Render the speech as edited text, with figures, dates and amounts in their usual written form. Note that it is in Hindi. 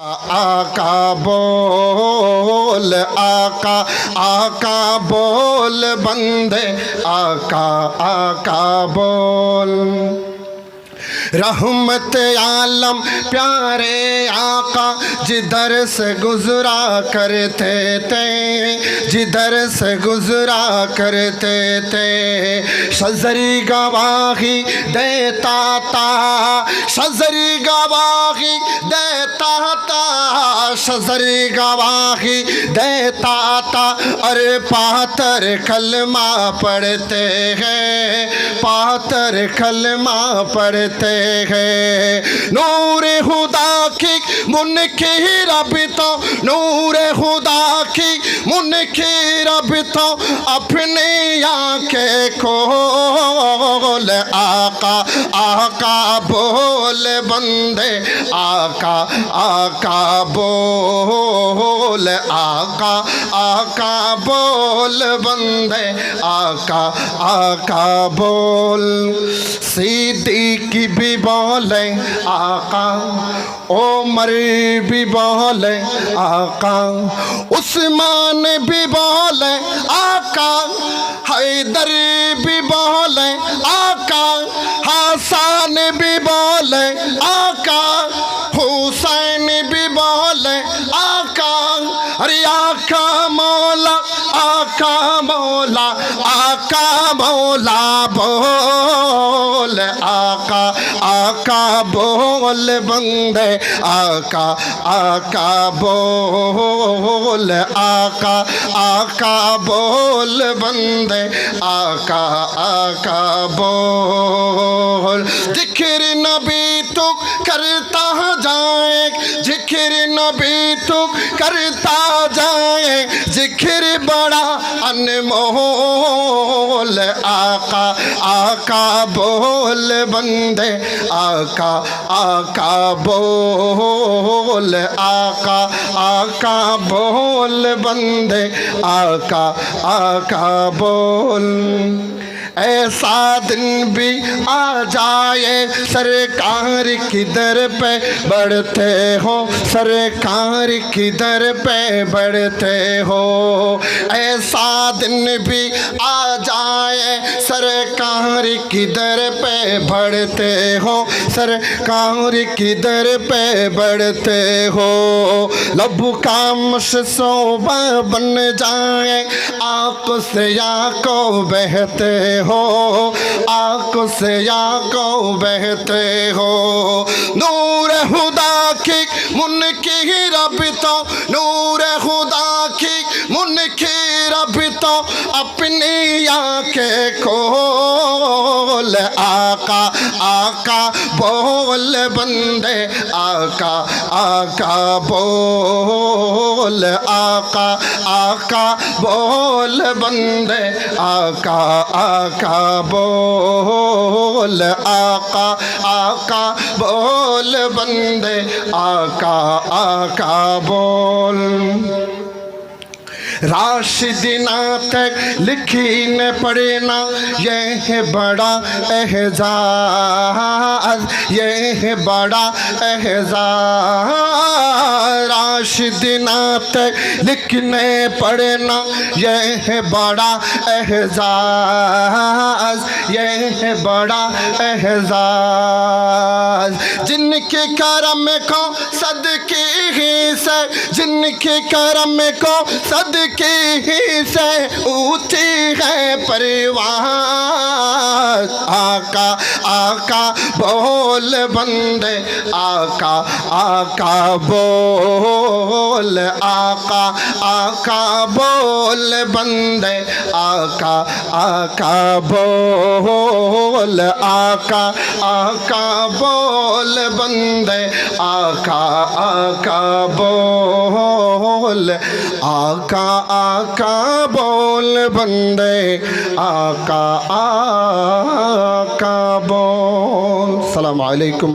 आका बोल आका, आका बोल बंदे, आका आका बोल। रहमत आलम प्यारे आका जिधर से गुजरा करते थे, जिधर से गुजरा करते थे। शजरी गवाही देता था, शजरी गवाही देता था, शजरी गवाही देता था। अरे पातर कलमा पढ़ते हैं, पातर कलमा पढ़ते हैं। नूर खुदा की मुनकिर भी तो, नूर खुदा की मुनकिर भी तो अपनी आंखें खोल। आका आका बोल बंदे, आका आका बोल, आका आका बोल बंदे, आका आका बोल। सिद्दीक भी बोले आका, उमर भी बोले आका, उस्मान भी बोले आका, हैदर भी बोले आका, हसन भी बोले आका, हुसैन भी बोले आका। अरे आका मौला, आका मौला, आका मौला बोल। आका आका बोल बंदे, आका आका बोल, आका आका बोल बंदे, आका आका बोल। जिक्र नबी तू करता जाए, जिक्र नबी तू करता जाए, जिक्र बड़ा अनमोल। आका आका बोल बंदे, आका आका बोल, आका आका बोल बंदे, आका आका बोल। ऐसा दिन भी आ जाए सरकार किधर पे बढ़ते हो, सरकार किधर पे बढ़ते हो। ऐसा दिन भी आ जाए सरकार किधर पे बढ़ते हो, सरकार किधर पे बढ़ते हो। लब का मशसूबा बन जाए, आंखों से आंखों बहते हो, आंखों से आंखों बहते हो। नूर खुदा की मुनकिर भी तो, नूर खुदा की मुनकिर भी तो अपनी आंखें खोल। आका आका बोल बंदे, आका आका बोल, आका आका बोल बंदे, आका आका बोल, आका आका बोल बंदे, आका आका बोल। राशिदीना तक लिखी न पढ़ना, यह है बड़ा एहजाज, यह है बड़ा एहजाज। राशिदीना तक लिखने पढ़ना, यह है बड़ा एहजाज, यह है बड़ा एहजाज। जिनके करम को सदके ही से, जिनके करम को सदके ही से ऊंची है परिवार। आका आका बोल बंदे, आका आका बोल, आका आका बोल बंदे, आका आका बोल, आका आका बोल बंदे, आका आका बोल, आका आका बोल बंदे, आका आका बोल। सलाम अलैकुम।